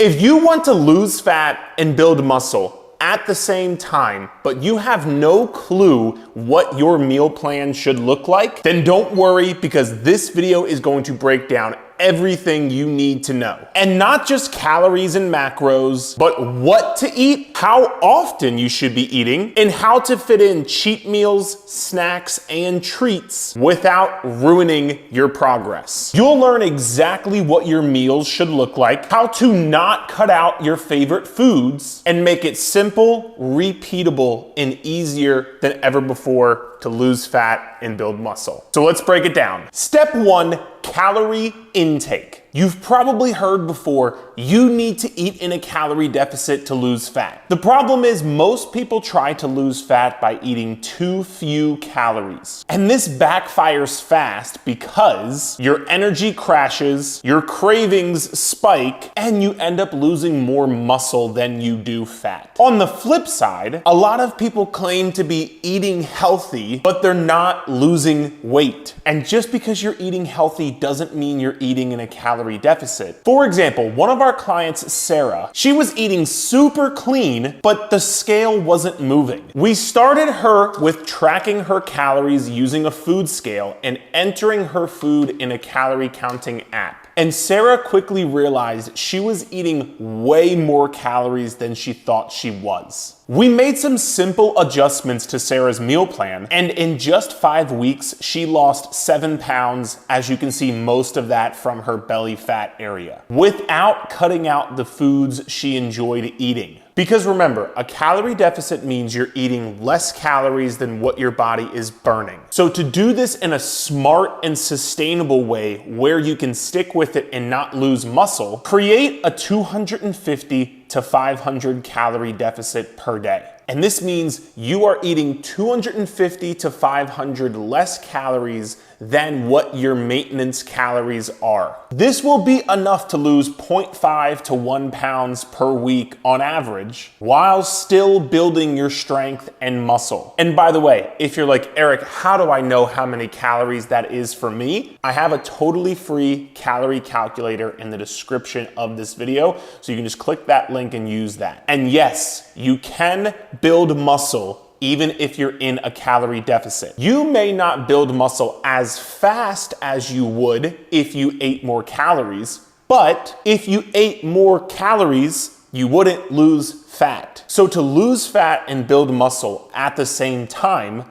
If you want to lose fat and build muscle at the same time, but you have no clue what your meal plan should look like, then don't worry, because this video is going to break down everything you need to know. And not just calories and macros, but what to eat, how often you should be eating, and how to fit in cheat meals, snacks, and treats without ruining your progress. You'll learn exactly what your meals should look like, how to not cut out your favorite foods, and make it simple, repeatable, and easier than ever before to lose fat and build muscle. So let's break it down. Step 1, calorie intake. You've probably heard before, you need to eat in a calorie deficit to lose fat. The problem is most people try to lose fat by eating too few calories. And this backfires fast because your energy crashes, your cravings spike, and you end up losing more muscle than you do fat. On the flip side, a lot of people claim to be eating healthy, but they're not losing weight. And just because you're eating healthy doesn't mean you're eating in a calorie deficit. For example, one of our clients, Sarah, she was eating super clean, but the scale wasn't moving. We started her with tracking her calories using a food scale and entering her food in a calorie counting app. And Sarah quickly realized she was eating way more calories than she thought she was. We made some simple adjustments to Sarah's meal plan, and in just 5 weeks, she lost 7 pounds, as you can see most of that from her belly fat area, without cutting out the foods she enjoyed eating. Because remember, a calorie deficit means you're eating less calories than what your body is burning. So to do this in a smart and sustainable way where you can stick with it and not lose muscle, create a 250 to 500 calorie deficit per day. And this means you are eating 250 to 500 less calories than what your maintenance calories are. This will be enough to lose 0.5 to 1 pounds per week on average, while still building your strength and muscle. And by the way, if you're like, Eric, how do I know how many calories that is for me? I have a totally free calorie calculator in the description of this video, so you can just click that link and use that. And yes, you can build muscle even if you're in a calorie deficit. You may not build muscle as fast as you would if you ate more calories, but if you ate more calories, you wouldn't lose fat. So to lose fat and build muscle at the same time,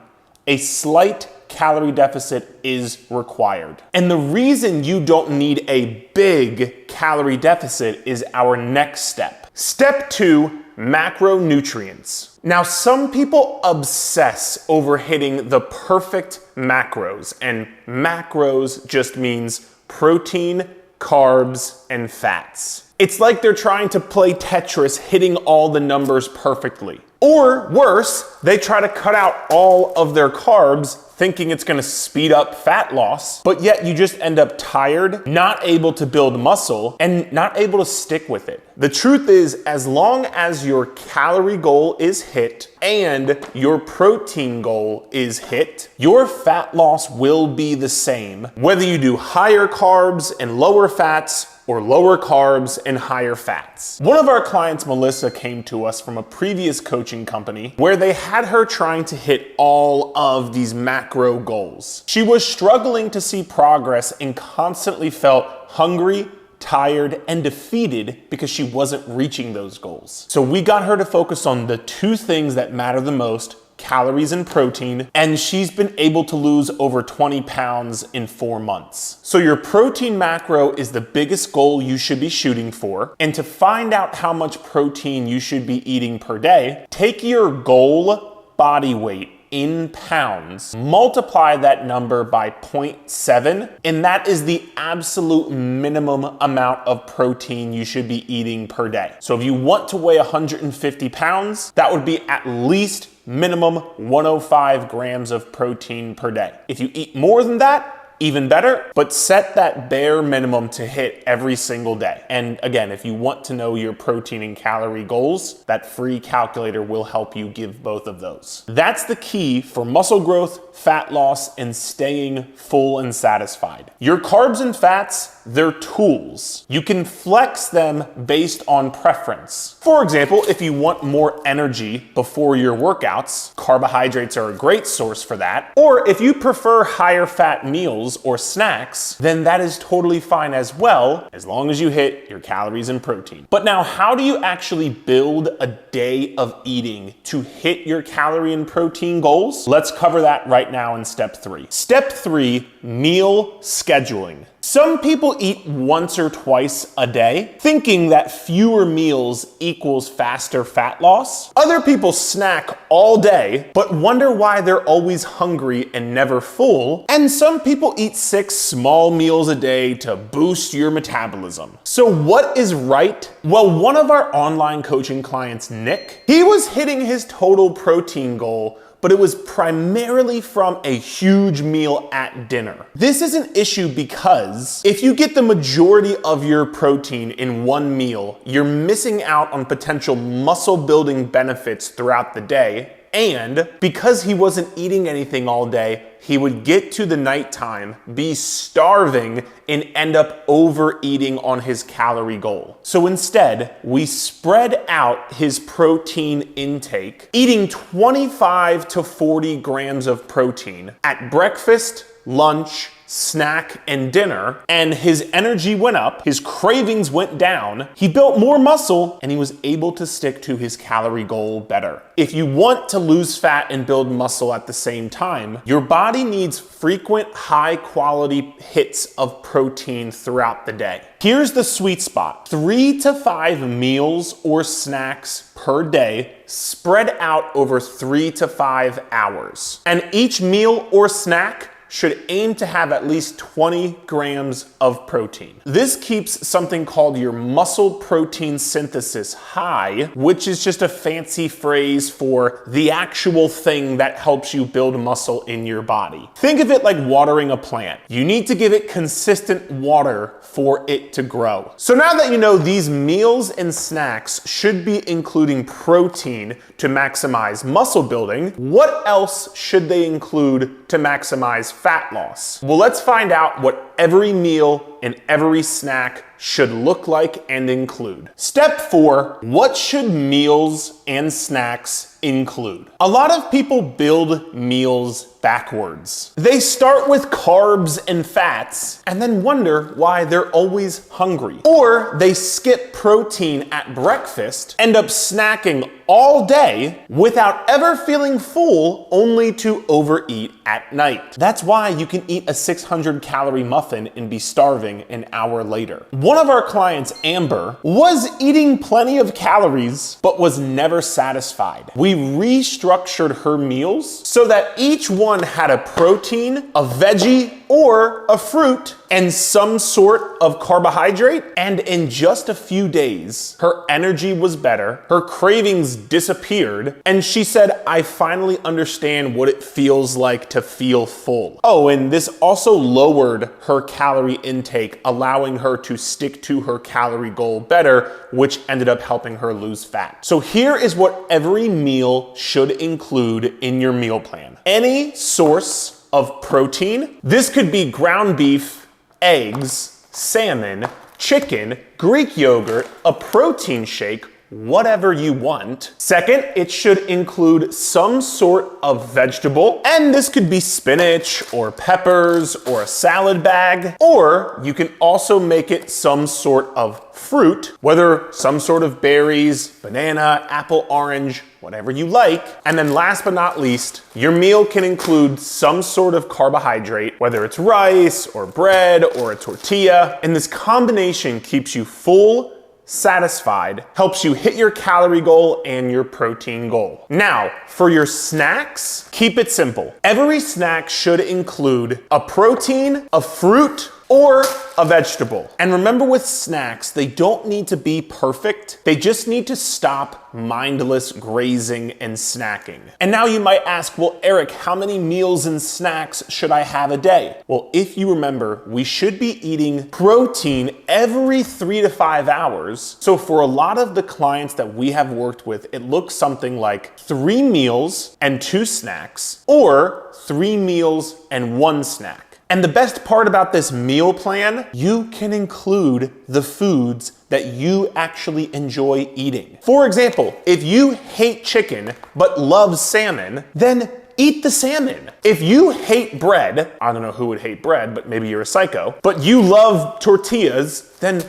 a slight calorie deficit is required. And the reason you don't need a big calorie deficit is our next step. Step 2, macronutrients. Now, some people obsess over hitting the perfect macros, and macros just means protein, carbs, and fats. It's like they're trying to play Tetris, hitting all the numbers perfectly. Or worse, they try to cut out all of their carbs, thinking it's gonna speed up fat loss, but yet you just end up tired, not able to build muscle, and not able to stick with it. The truth is, as long as your calorie goal is hit and your protein goal is hit, your fat loss will be the same, whether you do higher carbs and lower fats or lower carbs and higher fats. One of our clients, Melissa, came to us from a previous coaching company where they had her trying to hit all of these macro goals. She was struggling to see progress and constantly felt hungry, tired, and defeated because she wasn't reaching those goals. So we got her to focus on the 2 things that matter the most: calories and protein, and she's been able to lose over 20 pounds in 4 months. So your protein macro is the biggest goal you should be shooting for, and to find out how much protein you should be eating per day, take your goal body weight in pounds, multiply that number by 0.7, and that is the absolute minimum amount of protein you should be eating per day. So if you want to weigh 150 pounds, that would be at least minimum 105 grams of protein per day. If you eat more than that, even better, but set that bare minimum to hit every single day. And again, if you want to know your protein and calorie goals, that free calculator will help you give both of those. That's the key for muscle growth, fat loss, and staying full and satisfied. Your carbs and fats, they're tools. You can flex them based on preference. For example, if you want more energy before your workouts, carbohydrates are a great source for that. Or if you prefer higher fat meals or snacks, then that is totally fine as well, as long as you hit your calories and protein. But now, how do you actually build a day of eating to hit your calorie and protein goals? Let's cover that right now in step 3. Step 3, meal scheduling. Some people eat once or twice a day, thinking that fewer meals equals faster fat loss. Other people snack all day, but wonder why they're always hungry and never full. And some people eat 6 small meals a day to boost your metabolism. So what is right? Well, one of our online coaching clients, Nick, he was hitting his total protein goal, but it was primarily from a huge meal at dinner. This is an issue because if you get the majority of your protein in one meal, you're missing out on potential muscle building benefits throughout the day. And because he wasn't eating anything all day, he would get to the nighttime, be starving, and end up overeating on his calorie goal. So instead, we spread out his protein intake, eating 25 to 40 grams of protein at breakfast, lunch, snack, and dinner, and his energy went up, his cravings went down, he built more muscle, and he was able to stick to his calorie goal better. If you want to lose fat and build muscle at the same time, your body needs frequent, high-quality hits of protein throughout the day. Here's the sweet spot: 3 to 5 meals or snacks per day, spread out over 3 to 5 hours. And each meal or snack should aim to have at least 20 grams of protein. This keeps something called your muscle protein synthesis high, which is just a fancy phrase for the actual thing that helps you build muscle in your body. Think of it like watering a plant. You need to give it consistent water for it to grow. So now that you know these meals and snacks should be including protein to maximize muscle building, what else should they include to maximize fat loss? Well, let's find out what every meal and every snack should look like and include. Step 4, what should meals and snacks include? A lot of people build meals backwards. They start with carbs and fats and then wonder why they're always hungry. Or they skip protein at breakfast, end up snacking all day without ever feeling full, only to overeat at night. That's why you can eat a 600-calorie muffin and be starving an hour later. One of our clients, Amber, was eating plenty of calories, but was never satisfied. We restructured her meals so that each one had a protein, a veggie, or a fruit, and some sort of carbohydrate. And in just a few days, her energy was better, her cravings disappeared, and she said, I finally understand what it feels like to feel full. Oh, and this also lowered her calorie intake, allowing her to stick to her calorie goal better, which ended up helping her lose fat. So here is what every meal should include in your meal plan. Any source of protein. This could be ground beef, eggs, salmon, chicken, Greek yogurt, a protein shake, whatever you want. Second, it should include some sort of vegetable, and this could be spinach or peppers or a salad bag, or you can also make it some sort of fruit, whether some sort of berries, banana, apple, orange, whatever you like. And then last but not least, your meal can include some sort of carbohydrate, whether it's rice or bread or a tortilla. And this combination keeps you full, satisfied, helps you hit your calorie goal and your protein goal. Now, for your snacks, keep it simple. Every snack should include a protein, a fruit, or a vegetable. And remember, with snacks, they don't need to be perfect. They just need to stop mindless grazing and snacking. And now you might ask, well, Eric, how many meals and snacks should I have a day? Well, if you remember, we should be eating protein every 3 to 5 hours. So for a lot of the clients that we have worked with, it looks something like 3 meals and 2 snacks, or 3 meals and 1 snack. And the best part about this meal plan, you can include the foods that you actually enjoy eating. For example, if you hate chicken but love salmon, then eat the salmon. If you hate bread, I don't know who would hate bread, but maybe you're a psycho, but you love tortillas, then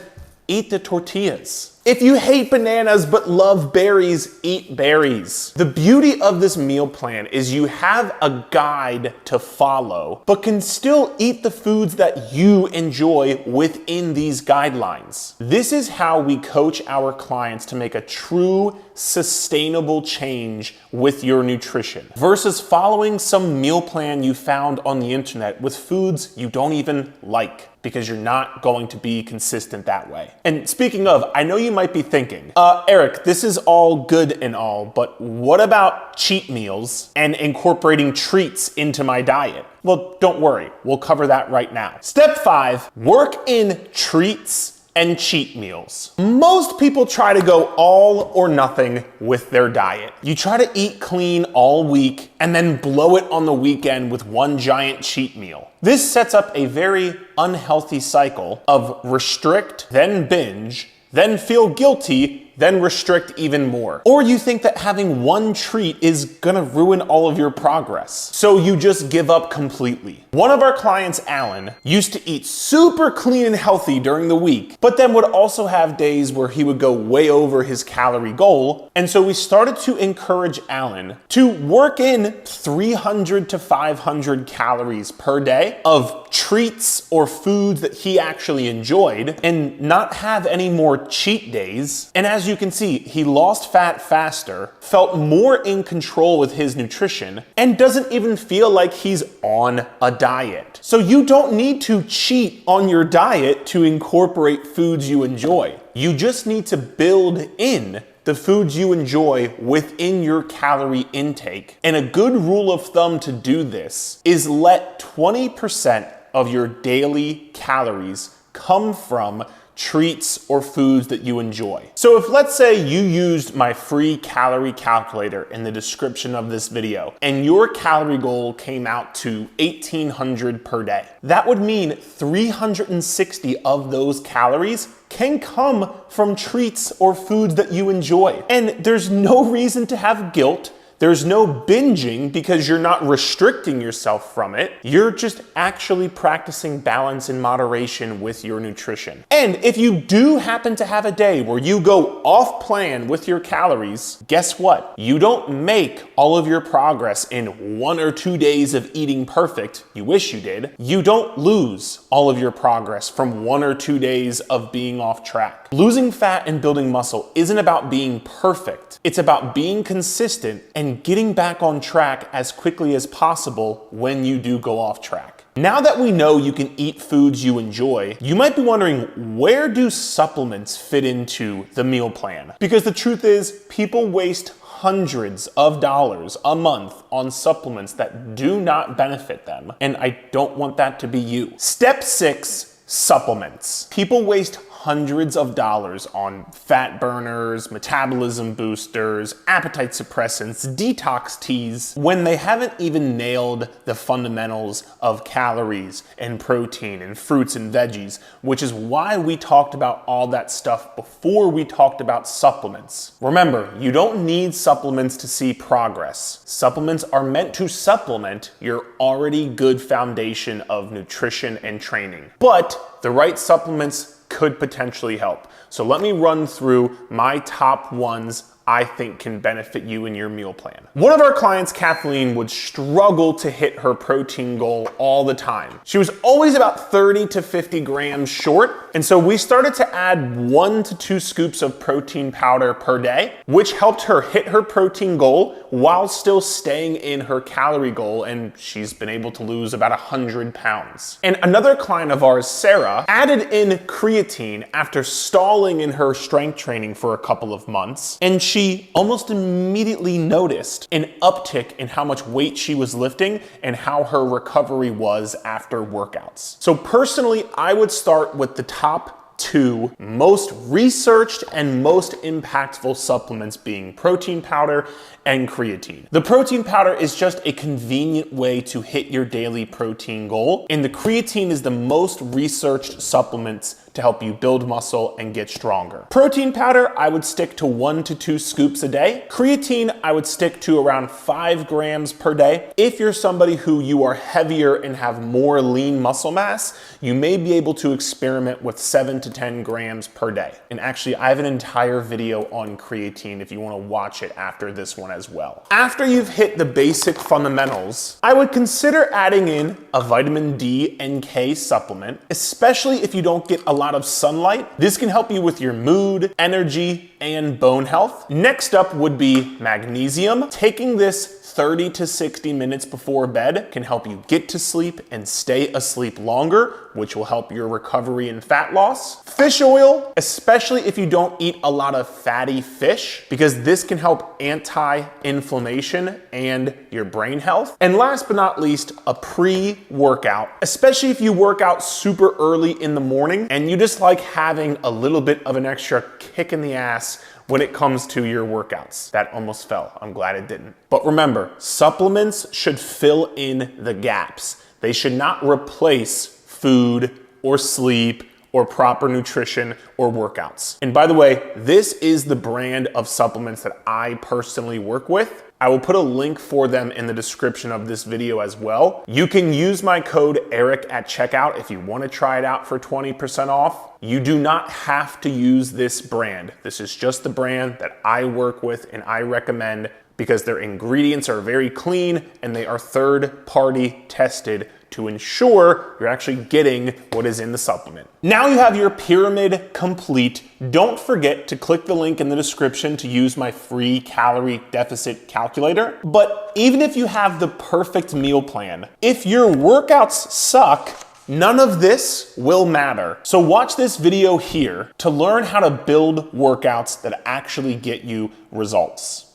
eat the tortillas. If you hate bananas but love berries, eat berries. The beauty of this meal plan is you have a guide to follow, but can still eat the foods that you enjoy within these guidelines. This is how we coach our clients to make a true, sustainable change with your nutrition versus following some meal plan you found on the internet with foods you don't even like, because you're not going to be consistent that way. And speaking of, I know you might be thinking, Eric, this is all good and all, but what about cheat meals and incorporating treats into my diet? Well, don't worry, we'll cover that right now. Step 5, work in treats and cheat meals. Most people try to go all or nothing with their diet. You try to eat clean all week and then blow it on the weekend with one giant cheat meal. This sets up a very unhealthy cycle of restrict, then binge, then feel guilty, then restrict even more. Or you think that having one treat is gonna ruin all of your progress, so you just give up completely. One of our clients, Alan, used to eat super clean and healthy during the week, but then would also have days where he would go way over his calorie goal. And so we started to encourage Alan to work in 300 to 500 calories per day of treats or foods that he actually enjoyed and not have any more cheat days. And as you can see, he lost fat faster, felt more in control with his nutrition, and doesn't even feel like he's on a diet. So you don't need to cheat on your diet to incorporate foods you enjoy. You just need to build in the foods you enjoy within your calorie intake. And a good rule of thumb to do this is let 20% of your daily calories come from treats or foods that you enjoy. So if, let's say, you used my free calorie calculator in the description of this video and your calorie goal came out to 1,800 per day, that would mean 360 of those calories can come from treats or foods that you enjoy. And there's no reason to have guilt. There's no binging because you're not restricting yourself from it. You're just actually practicing balance and moderation with your nutrition. And if you do happen to have a day where you go off plan with your calories, guess what? You don't make all of your progress in 1 or 2 days of eating perfect. You wish you did. You don't lose all of your progress from 1 or 2 days of being off track. Losing fat and building muscle isn't about being perfect. It's about being consistent and getting back on track as quickly as possible when you do go off track. Now that we know you can eat foods you enjoy, you might be wondering, where do supplements fit into the meal plan? Because the truth is, people waste hundreds of dollars a month on supplements that do not benefit them, and I don't want that to be you. Step 6, supplements. People waste hundreds of dollars on fat burners, metabolism boosters, appetite suppressants, detox teas, when they haven't even nailed the fundamentals of calories and protein and fruits and veggies, which is why we talked about all that stuff before we talked about supplements. Remember, you don't need supplements to see progress. Supplements are meant to supplement your already good foundation of nutrition and training. But the right supplements could potentially help. So let me run through my top ones I think can benefit you in your meal plan. One of our clients, Kathleen, would struggle to hit her protein goal all the time. She was always about 30 to 50 grams short, and so we started to add 1 to 2 scoops of protein powder per day, which helped her hit her protein goal while still staying in her calorie goal, and she's been able to lose about 100 pounds. And another client of ours, Sarah, added in creatine after stalling in her strength training for a couple of months, and she almost immediately noticed an uptick in how much weight she was lifting and how her recovery was after workouts. So personally, I would start with the top two most researched and most impactful supplements being protein powder and creatine. The protein powder is just a convenient way to hit your daily protein goal, and the creatine is the most researched supplements to help you build muscle and get stronger. Protein powder, I would stick to 1 to 2 scoops a day. Creatine, I would stick to around 5 grams per day. If you're somebody who you are heavier and have more lean muscle mass, you may be able to experiment with 7 to 10 grams per day. And actually, I have an entire video on creatine if you want to watch it after this one as well. After you've hit the basic fundamentals, I would consider adding in a vitamin D and K supplement, especially if you don't get a lot of sunlight. This can help you with your mood, energy, and bone health. Next up would be magnesium. Taking this 30 to 60 minutes before bed can help you get to sleep and stay asleep longer, which will help your recovery and fat loss. Fish oil, especially if you don't eat a lot of fatty fish, because this can help anti-inflammation and your brain health. And last but not least, a pre-workout, especially if you work out super early in the morning and you just like having a little bit of an extra kick in the ass when it comes to your workouts. That almost fell. I'm glad it didn't. But remember, supplements should fill in the gaps. They should not replace food or sleep or proper nutrition or workouts. And by the way, this is the brand of supplements that I personally work with. I will put a link for them in the description of this video as well. You can use my code ERIC at checkout if you want to try it out for 20% off. You do not have to use this brand. This is just the brand that I work with and I recommend because their ingredients are very clean and they are third-party tested to ensure you're actually getting what is in the supplement. Now you have your pyramid complete. Don't forget to click the link in the description to use my free calorie deficit calculator. But even if you have the perfect meal plan, if your workouts suck, none of this will matter. So watch this video here to learn how to build workouts that actually get you results.